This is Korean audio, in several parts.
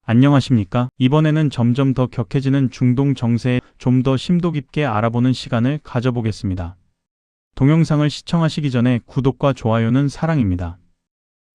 안녕하십니까? 이번에는 점점 더 격해지는 중동 정세에 좀 더 심도 깊게 알아보는 시간을 가져보겠습니다. 동영상을 시청하시기 전에 구독과 좋아요는 사랑입니다.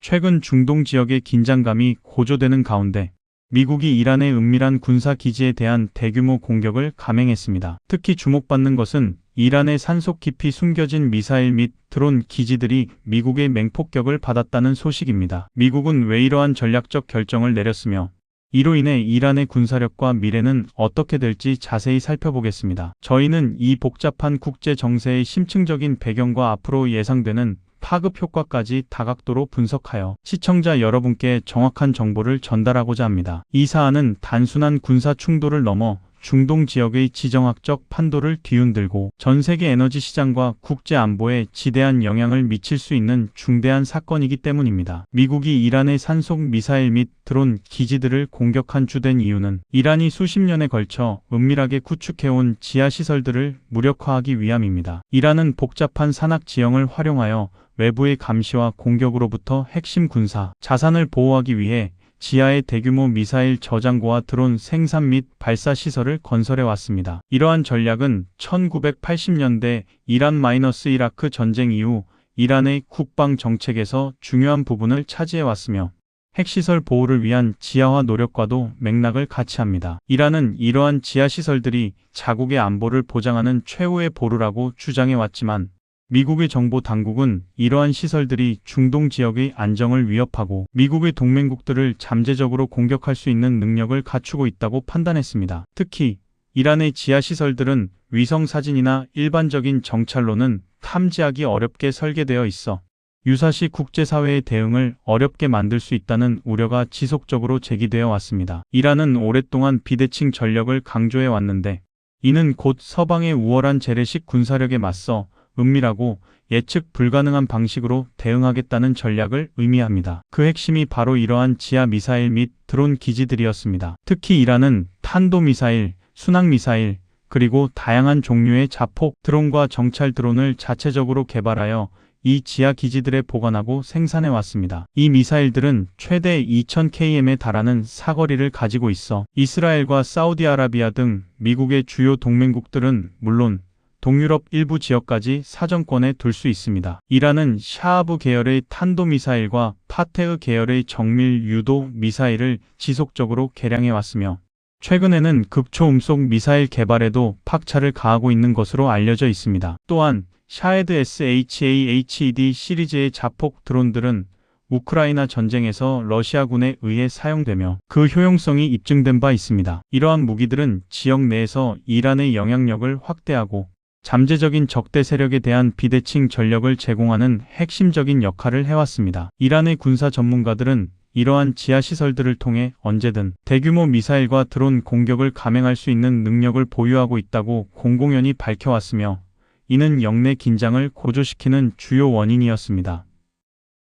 최근 중동 지역의 긴장감이 고조되는 가운데 미국이 이란의 은밀한 군사 기지에 대한 대규모 공격을 감행했습니다. 특히 주목받는 것은 이란의 산속 깊이 숨겨진 미사일 및 드론 기지들이 미국의 맹폭격을 받았다는 소식입니다. 미국은 왜 이러한 전략적 결정을 내렸으며 이로 인해 이란의 군사력과 미래는 어떻게 될지 자세히 살펴보겠습니다. 저희는 이 복잡한 국제 정세의 심층적인 배경과 앞으로 예상되는 파급 효과까지 다각도로 분석하여 시청자 여러분께 정확한 정보를 전달하고자 합니다. 이 사안은 단순한 군사 충돌을 넘어 중동 지역의 지정학적 판도를 뒤흔들고 전 세계 에너지 시장과 국제 안보에 지대한 영향을 미칠 수 있는 중대한 사건이기 때문입니다. 미국이 이란의 산속 미사일 및 드론 기지들을 공격한 주된 이유는 이란이 수십 년에 걸쳐 은밀하게 구축해온 지하시설들을 무력화하기 위함입니다. 이란은 복잡한 산악 지형을 활용하여 외부의 감시와 공격으로부터 핵심 군사 자산을 보호하기 위해 지하에 대규모 미사일 저장고와 드론 생산 및 발사 시설을 건설해 왔습니다. 이러한 전략은 1980년대 이란-이라크 전쟁 이후 이란의 국방 정책에서 중요한 부분을 차지해 왔으며 핵시설 보호를 위한 지하화 노력과도 맥락을 같이 합니다. 이란은 이러한 지하시설들이 자국의 안보를 보장하는 최후의 보루라고 주장해 왔지만 미국의 정보 당국은 이러한 시설들이 중동 지역의 안정을 위협하고 미국의 동맹국들을 잠재적으로 공격할 수 있는 능력을 갖추고 있다고 판단했습니다. 특히 이란의 지하시설들은 위성 사진이나 일반적인 정찰로는 탐지하기 어렵게 설계되어 있어 유사시 국제사회의 대응을 어렵게 만들 수 있다는 우려가 지속적으로 제기되어 왔습니다. 이란은 오랫동안 비대칭 전력을 강조해 왔는데 이는 곧 서방의 우월한 재래식 군사력에 맞서 은밀하고 예측 불가능한 방식으로 대응하겠다는 전략을 의미합니다. 그 핵심이 바로 이러한 지하 미사일 및 드론 기지들이었습니다. 특히 이란은 탄도미사일, 순항미사일, 그리고 다양한 종류의 자폭 드론과 정찰 드론을 자체적으로 개발하여 이 지하 기지들에 보관하고 생산해 왔습니다. 이 미사일들은 최대 2000km에 달하는 사거리를 가지고 있어 이스라엘과 사우디아라비아 등 미국의 주요 동맹국들은 물론 동유럽 일부 지역까지 사정권에 둘 수 있습니다. 이란은 샤하브 계열의 탄도미사일과 파테흐 계열의 정밀 유도 미사일을 지속적으로 개량해 왔으며 최근에는 극초음속 미사일 개발에도 박차를 가하고 있는 것으로 알려져 있습니다. 또한 샤헤드 SHAHED 시리즈의 자폭 드론들은 우크라이나 전쟁에서 러시아군에 의해 사용되며 그 효용성이 입증된 바 있습니다. 이러한 무기들은 지역 내에서 이란의 영향력을 확대하고 잠재적인 적대 세력에 대한 비대칭 전력을 제공하는 핵심적인 역할을 해왔습니다. 이란의 군사 전문가들은 이러한 지하시설들을 통해 언제든 대규모 미사일과 드론 공격을 감행할 수 있는 능력을 보유하고 있다고 공공연히 밝혀왔으며 이는 영내 긴장을 고조시키는 주요 원인이었습니다.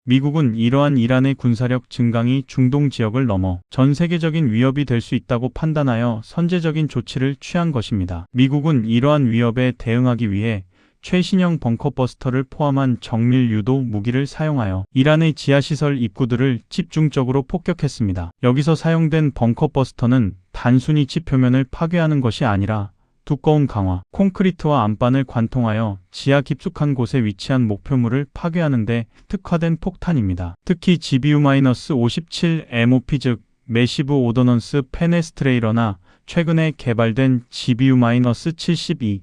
미국은 이러한 이란의 군사력 증강이 중동 지역을 넘어 전 세계적인 위협이 될 수 있다고 판단하여 선제적인 조치를 취한 것입니다. 미국은 이러한 위협에 대응하기 위해 최신형 벙커버스터를 포함한 정밀 유도 무기를 사용하여 이란의 지하시설 입구들을 집중적으로 폭격했습니다. 여기서 사용된 벙커버스터는 단순히 집 표면을 파괴하는 것이 아니라 두꺼운 강화, 콘크리트와 안반을 관통하여 지하 깊숙한 곳에 위치한 목표물을 파괴하는 데 특화된 폭탄입니다. 특히 GBU-57 MOP 즉 매시브 오더넌스 페네스트레이러나 최근에 개발된 GBU-72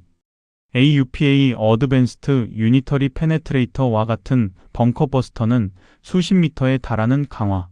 AUPA 어드밴스트 유니터리 페네트레이터와 같은 벙커버스터는 수십 미터에 달하는 강화,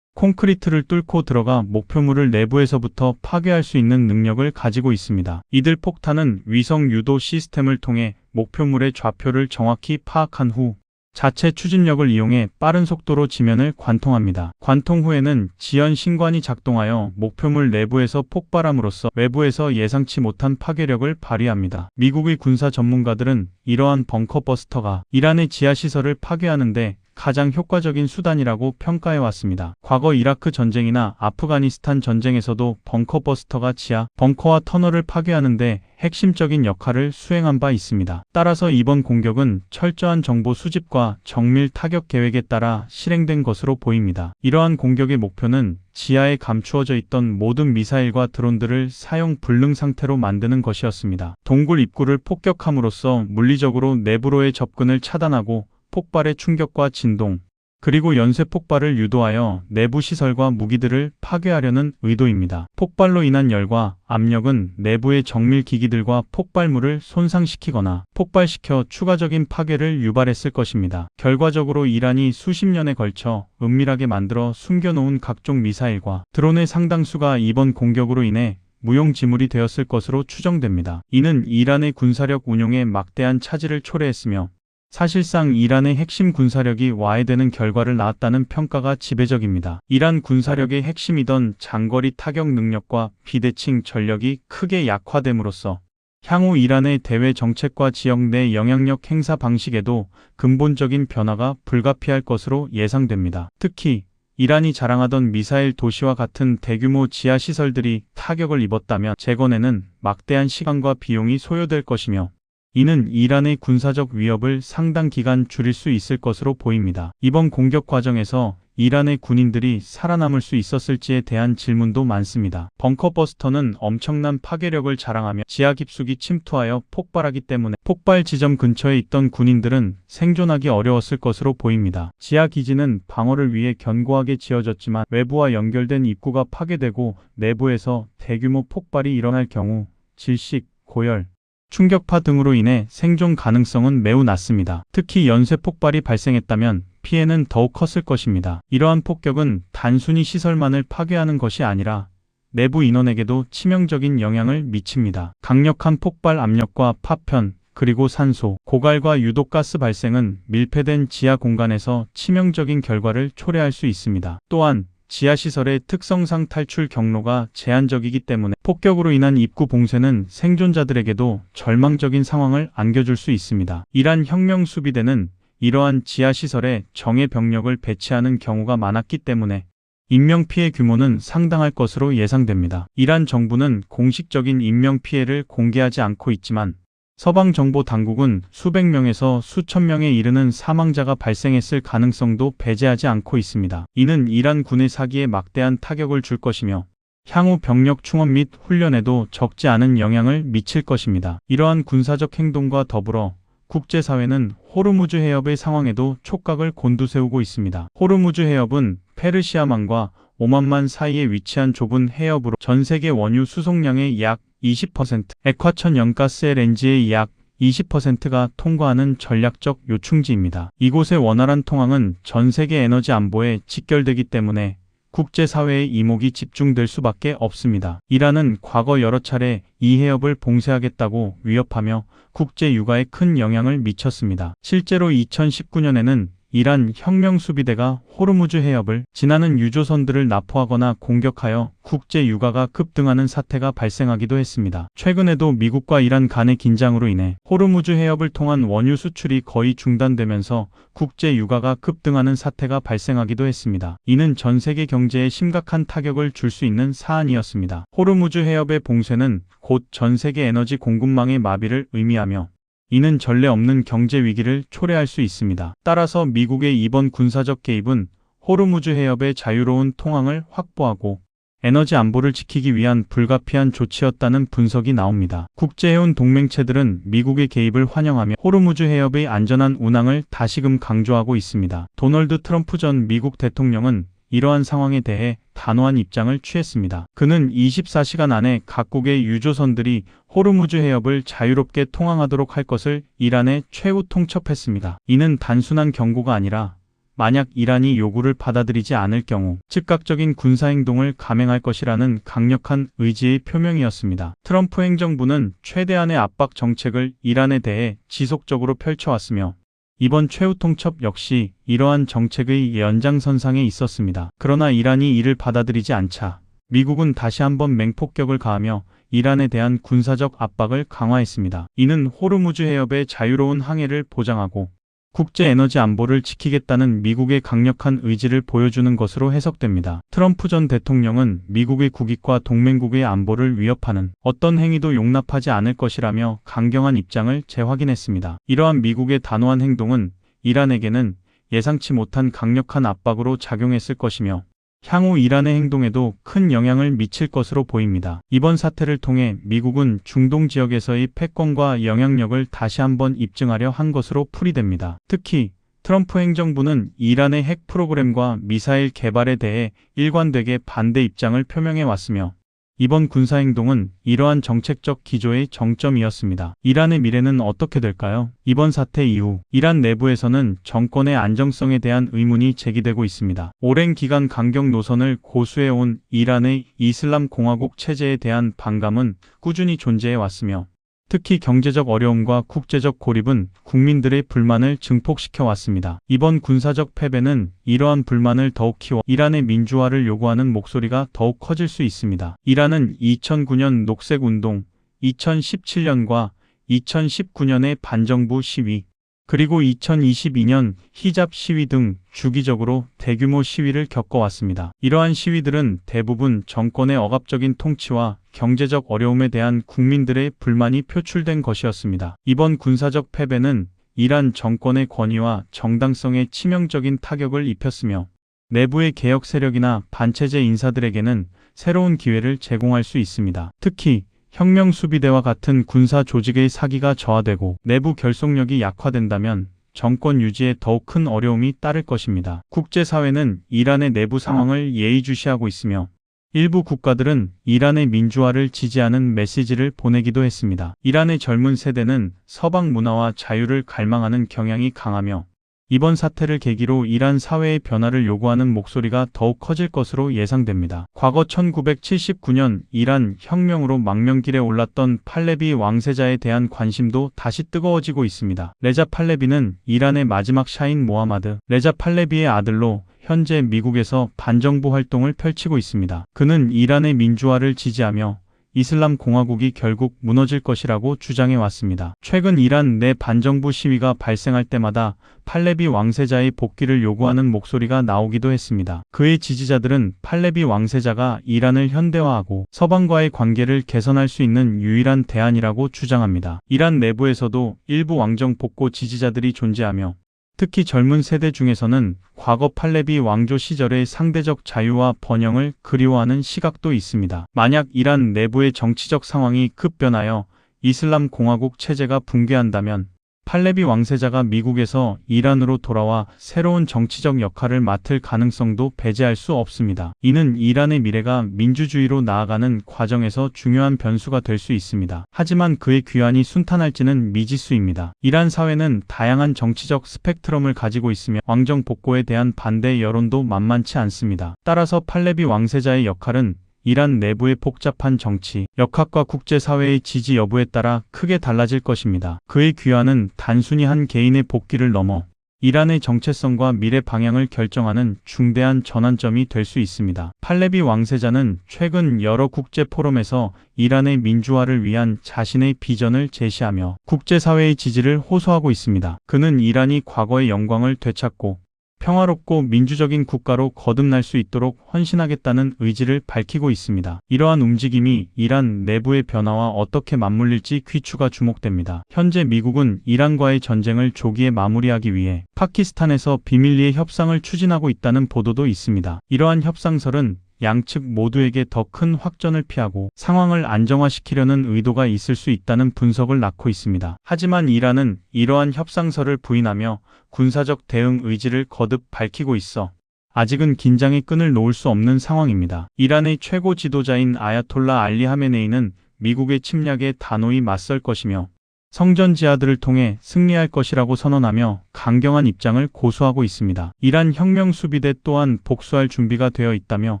콘크리트를 뚫고 들어가 목표물을 내부에서부터 파괴할 수 있는 능력을 가지고 있습니다. 이들 폭탄은 위성 유도 시스템을 통해 목표물의 좌표를 정확히 파악한 후 자체 추진력을 이용해 빠른 속도로 지면을 관통합니다. 관통 후에는 지연 신관이 작동하여 목표물 내부에서 폭발함으로써 외부에서 예상치 못한 파괴력을 발휘합니다. 미국의 군사 전문가들은 이러한 벙커버스터가 이란의 지하시설을 파괴하는데 가장 효과적인 수단이라고 평가해 왔습니다. 과거 이라크 전쟁이나 아프가니스탄 전쟁에서도 벙커버스터가 지하 벙커와 터널을 파괴하는데 핵심적인 역할을 수행한 바 있습니다. 따라서 이번 공격은 철저한 정보 수집과 정밀 타격 계획에 따라 실행된 것으로 보입니다. 이러한 공격의 목표는 지하에 감추어져 있던 모든 미사일과 드론들을 사용 불능 상태로 만드는 것이었습니다. 동굴 입구를 폭격함으로써 물리적으로 내부로의 접근을 차단하고 폭발의 충격과 진동, 그리고 연쇄 폭발을 유도하여 내부 시설과 무기들을 파괴하려는 의도입니다. 폭발로 인한 열과 압력은 내부의 정밀 기기들과 폭발물을 손상시키거나 폭발시켜 추가적인 파괴를 유발했을 것입니다. 결과적으로 이란이 수십 년에 걸쳐 은밀하게 만들어 숨겨놓은 각종 미사일과 드론의 상당수가 이번 공격으로 인해 무용지물이 되었을 것으로 추정됩니다. 이는 이란의 군사력 운용에 막대한 차질을 초래했으며 사실상 이란의 핵심 군사력이 와해되는 결과를 낳았다는 평가가 지배적입니다. 이란 군사력의 핵심이던 장거리 타격 능력과 비대칭 전력이 크게 약화됨으로써 향후 이란의 대외 정책과 지역 내 영향력 행사 방식에도 근본적인 변화가 불가피할 것으로 예상됩니다. 특히 이란이 자랑하던 미사일 도시와 같은 대규모 지하 시설들이 타격을 입었다면 재건에는 막대한 시간과 비용이 소요될 것이며 이는 이란의 군사적 위협을 상당 기간 줄일 수 있을 것으로 보입니다. 이번 공격 과정에서 이란의 군인들이 살아남을 수 있었을지에 대한 질문도 많습니다. 벙커버스터는 엄청난 파괴력을 자랑하며 지하 깊숙이 침투하여 폭발하기 때문에 폭발 지점 근처에 있던 군인들은 생존하기 어려웠을 것으로 보입니다. 지하 기지는 방어를 위해 견고하게 지어졌지만 외부와 연결된 입구가 파괴되고 내부에서 대규모 폭발이 일어날 경우 질식, 고열, 충격파 등으로 인해 생존 가능성은 매우 낮습니다. 특히 연쇄 폭발이 발생했다면 피해는 더욱 컸을 것입니다. 이러한 폭격은 단순히 시설만을 파괴하는 것이 아니라 내부 인원에게도 치명적인 영향을 미칩니다. 강력한 폭발 압력과 파편, 그리고 산소, 고갈과 유독가스 발생은 밀폐된 지하 공간에서 치명적인 결과를 초래할 수 있습니다. 또한 지하시설의 특성상 탈출 경로가 제한적이기 때문에 폭격으로 인한 입구 봉쇄는 생존자들에게도 절망적인 상황을 안겨줄 수 있습니다. 이란 혁명수비대는 이러한 지하시설에 정예 병력을 배치하는 경우가 많았기 때문에 인명피해 규모는 상당할 것으로 예상됩니다. 이란 정부는 공식적인 인명피해를 공개하지 않고 있지만 서방 정보 당국은 수백 명에서 수천 명에 이르는 사망자가 발생했을 가능성도 배제하지 않고 있습니다. 이는 이란 군의 사기에 막대한 타격을 줄 것이며 향후 병력 충원 및 훈련에도 적지 않은 영향을 미칠 것입니다. 이러한 군사적 행동과 더불어 국제사회는 호르무즈 해협의 상황에도 촉각을 곤두세우고 있습니다. 호르무즈 해협은 페르시아만과 오만만 사이에 위치한 좁은 해협으로 전 세계 원유 수송량의 약 20%, 액화천 연가스 LNG의 약 20%가 통과하는 전략적 요충지입니다. 이곳의 원활한 통항은 전 세계 에너지 안보에 직결되기 때문에 국제사회의 이목이 집중될 수밖에 없습니다. 이란은 과거 여러 차례 이 해협을 봉쇄하겠다고 위협하며 국제 유가에 큰 영향을 미쳤습니다. 실제로 2019년에는 이란 혁명수비대가 호르무즈 해협을 지나는 유조선들을 납포하거나 공격하여 국제 유가가 급등하는 사태가 발생하기도 했습니다. 최근에도 미국과 이란 간의 긴장으로 인해 호르무즈 해협을 통한 원유 수출이 거의 중단되면서 국제 유가가 급등하는 사태가 발생하기도 했습니다. 이는 전 세계 경제에 심각한 타격을 줄 수 있는 사안이었습니다. 호르무즈 해협의 봉쇄는 곧 전 세계 에너지 공급망의 마비를 의미하며 이는 전례 없는 경제 위기를 초래할 수 있습니다. 따라서 미국의 이번 군사적 개입은 호르무즈 해협의 자유로운 통항을 확보하고 에너지 안보를 지키기 위한 불가피한 조치였다는 분석이 나옵니다. 국제해운 동맹체들은 미국의 개입을 환영하며 호르무즈 해협의 안전한 운항을 다시금 강조하고 있습니다. 도널드 트럼프 전 미국 대통령은 이러한 상황에 대해 단호한 입장을 취했습니다. 그는 24시간 안에 각국의 유조선들이 호르무즈 해협을 자유롭게 통항하도록 할 것을 이란에 최후 통첩했습니다. 이는 단순한 경고가 아니라 만약 이란이 요구를 받아들이지 않을 경우 즉각적인 군사행동을 감행할 것이라는 강력한 의지의 표명이었습니다. 트럼프 행정부는 최대한의 압박 정책을 이란에 대해 지속적으로 펼쳐왔으며 이번 최후 통첩 역시 이러한 정책의 연장선상에 있었습니다. 그러나 이란이 이를 받아들이지 않자 미국은 다시 한번 맹폭격을 가하며 이란에 대한 군사적 압박을 강화했습니다. 이는 호르무즈 해협의 자유로운 항해를 보장하고 국제 에너지 안보를 지키겠다는 미국의 강력한 의지를 보여주는 것으로 해석됩니다. 트럼프 전 대통령은 미국의 국익과 동맹국의 안보를 위협하는 어떤 행위도 용납하지 않을 것이라며 강경한 입장을 재확인했습니다. 이러한 미국의 단호한 행동은 이란에게는 예상치 못한 강력한 압박으로 작용했을 것이며 향후 이란의 행동에도 큰 영향을 미칠 것으로 보입니다. 이번 사태를 통해 미국은 중동 지역에서의 패권과 영향력을 다시 한번 입증하려 한 것으로 풀이됩니다. 특히 트럼프 행정부는 이란의 핵 프로그램과 미사일 개발에 대해 일관되게 반대 입장을 표명해 왔으며 이번 군사행동은 이러한 정책적 기조의 정점이었습니다. 이란의 미래는 어떻게 될까요? 이번 사태 이후 이란 내부에서는 정권의 안정성에 대한 의문이 제기되고 있습니다. 오랜 기간 강경 노선을 고수해온 이란의 이슬람 공화국 체제에 대한 반감은 꾸준히 존재해 왔으며 특히 경제적 어려움과 국제적 고립은 국민들의 불만을 증폭시켜 왔습니다. 이번 군사적 패배는 이러한 불만을 더욱 키워 이란의 민주화를 요구하는 목소리가 더욱 커질 수 있습니다. 이란은 2009년 녹색운동, 2017년과 2019년의 반정부 시위, 그리고 2022년 히잡 시위 등 주기적으로 대규모 시위를 겪어왔습니다. 이러한 시위들은 대부분 정권의 억압적인 통치와 경제적 어려움에 대한 국민들의 불만이 표출된 것이었습니다. 이번 군사적 패배는 이란 정권의 권위와 정당성에 치명적인 타격을 입혔으며 내부의 개혁 세력이나 반체제 인사들에게는 새로운 기회를 제공할 수 있습니다. 특히 혁명수비대와 같은 군사 조직의 사기가 저하되고 내부 결속력이 약화된다면 정권 유지에 더욱 큰 어려움이 따를 것입니다. 국제사회는 이란의 내부 상황을 예의주시하고 있으며 일부 국가들은 이란의 민주화를 지지하는 메시지를 보내기도 했습니다. 이란의 젊은 세대는 서방 문화와 자유를 갈망하는 경향이 강하며 이번 사태를 계기로 이란 사회의 변화를 요구하는 목소리가 더욱 커질 것으로 예상됩니다. 과거 1979년 이란 혁명으로 망명길에 올랐던 팔레비 왕세자에 대한 관심도 다시 뜨거워지고 있습니다. 레자 팔레비는 이란의 마지막 샤인 모하마드 레자 팔레비의 아들로 현재 미국에서 반정부 활동을 펼치고 있습니다. 그는 이란의 민주화를 지지하며 이슬람 공화국이 결국 무너질 것이라고 주장해 왔습니다. 최근 이란 내 반정부 시위가 발생할 때마다 팔레비 왕세자의 복귀를 요구하는 목소리가 나오기도 했습니다. 그의 지지자들은 팔레비 왕세자가 이란을 현대화하고 서방과의 관계를 개선할 수 있는 유일한 대안이라고 주장합니다. 이란 내부에서도 일부 왕정 복고 지지자들이 존재하며 특히 젊은 세대 중에서는 과거 팔레비 왕조 시절의 상대적 자유와 번영을 그리워하는 시각도 있습니다. 만약 이란 내부의 정치적 상황이 급변하여 이슬람 공화국 체제가 붕괴한다면 팔레비 왕세자가 미국에서 이란으로 돌아와 새로운 정치적 역할을 맡을 가능성도 배제할 수 없습니다. 이는 이란의 미래가 민주주의로 나아가는 과정에서 중요한 변수가 될 수 있습니다. 하지만 그의 귀환이 순탄할지는 미지수입니다. 이란 사회는 다양한 정치적 스펙트럼을 가지고 있으며 왕정 복고에 대한 반대 여론도 만만치 않습니다. 따라서 팔레비 왕세자의 역할은 이란 내부의 복잡한 정치, 역학과 국제사회의 지지 여부에 따라 크게 달라질 것입니다. 그의 귀환은 단순히 한 개인의 복귀를 넘어 이란의 정체성과 미래 방향을 결정하는 중대한 전환점이 될 수 있습니다. 팔레비 왕세자는 최근 여러 국제 포럼에서 이란의 민주화를 위한 자신의 비전을 제시하며 국제사회의 지지를 호소하고 있습니다. 그는 이란이 과거의 영광을 되찾고 평화롭고 민주적인 국가로 거듭날 수 있도록 헌신하겠다는 의지를 밝히고 있습니다. 이러한 움직임이 이란 내부의 변화와 어떻게 맞물릴지 귀추가 주목됩니다. 현재 미국은 이란과의 전쟁을 조기에 마무리하기 위해 파키스탄에서 비밀리에 협상을 추진하고 있다는 보도도 있습니다. 이러한 협상설은 양측 모두에게 더 큰 확전을 피하고 상황을 안정화시키려는 의도가 있을 수 있다는 분석을 낳고 있습니다. 하지만 이란은 이러한 협상설을 부인하며 군사적 대응 의지를 거듭 밝히고 있어 아직은 긴장의 끈을 놓을 수 없는 상황입니다. 이란의 최고 지도자인 아야톨라 알리 하메네이는 미국의 침략에 단호히 맞설 것이며 성전 지하들을 통해 승리할 것이라고 선언하며 강경한 입장을 고수하고 있습니다. 이란 혁명수비대 또한 복수할 준비가 되어 있다며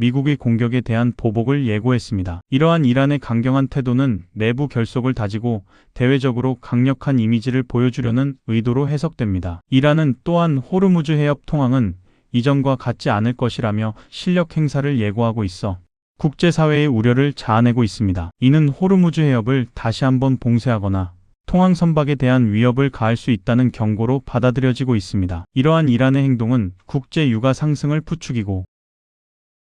미국의 공격에 대한 보복을 예고했습니다. 이러한 이란의 강경한 태도는 내부 결속을 다지고 대외적으로 강력한 이미지를 보여주려는 의도로 해석됩니다. 이란은 또한 호르무즈 해협 통항은 이전과 같지 않을 것이라며 실력 행사를 예고하고 있어 국제사회의 우려를 자아내고 있습니다. 이는 호르무즈 해협을 다시 한번 봉쇄하거나 통항 선박에 대한 위협을 가할 수 있다는 경고로 받아들여지고 있습니다. 이러한 이란의 행동은 국제 유가 상승을 부추기고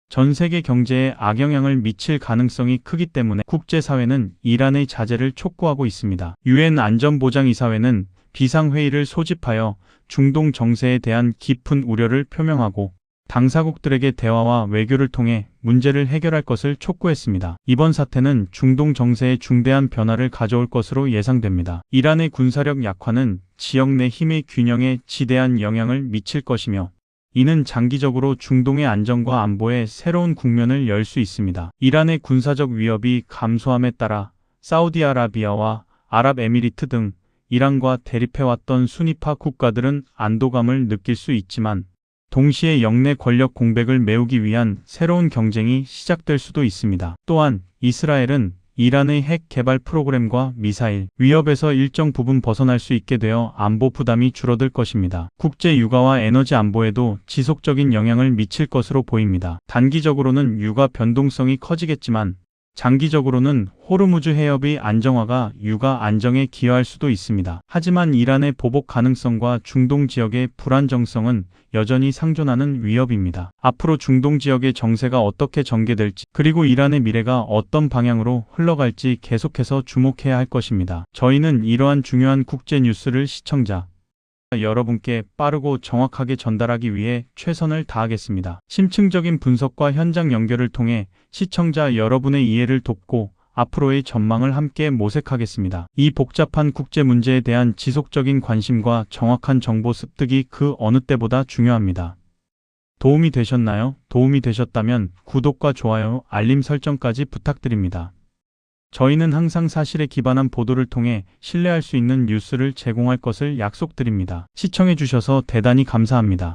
전 세계 경제에 악영향을 미칠 가능성이 크기 때문에 국제사회는 이란의 자제를 촉구하고 있습니다. 유엔 안전보장이사회는 비상회의를 소집하여 중동 정세에 대한 깊은 우려를 표명하고 당사국들에게 대화와 외교를 통해 문제를 해결할 것을 촉구했습니다. 이번 사태는 중동 정세에 중대한 변화를 가져올 것으로 예상됩니다. 이란의 군사력 약화는 지역 내 힘의 균형에 지대한 영향을 미칠 것이며 이는 장기적으로 중동의 안정과 안보에 새로운 국면을 열 수 있습니다. 이란의 군사적 위협이 감소함에 따라 사우디아라비아와 아랍에미리트 등 이란과 대립해왔던 순위파 국가들은 안도감을 느낄 수 있지만 동시에 영내 권력 공백을 메우기 위한 새로운 경쟁이 시작될 수도 있습니다. 또한 이스라엘은 이란의 핵 개발 프로그램과 미사일 위협에서 일정 부분 벗어날 수 있게 되어 안보 부담이 줄어들 것입니다. 국제 유가와 에너지 안보에도 지속적인 영향을 미칠 것으로 보입니다. 단기적으로는 유가 변동성이 커지겠지만 장기적으로는 호르무즈 해협의 안정화가 유가 안정에 기여할 수도 있습니다. 하지만 이란의 보복 가능성과 중동 지역의 불안정성은 여전히 상존하는 위협입니다. 앞으로 중동 지역의 정세가 어떻게 전개될지 그리고 이란의 미래가 어떤 방향으로 흘러갈지 계속해서 주목해야 할 것입니다. 저희는 이러한 중요한 국제 뉴스를 시청자 여러분께 빠르고 정확하게 전달하기 위해 최선을 다하겠습니다. 심층적인 분석과 현장 연결을 통해 시청자 여러분의 이해를 돕고 앞으로의 전망을 함께 모색하겠습니다. 이 복잡한 국제 문제에 대한 지속적인 관심과 정확한 정보 습득이 그 어느 때보다 중요합니다. 도움이 되셨나요? 도움이 되셨다면 구독과 좋아요, 알림 설정까지 부탁드립니다. 저희는 항상 사실에 기반한 보도를 통해 신뢰할 수 있는 뉴스를 제공할 것을 약속드립니다. 시청해주셔서 대단히 감사합니다.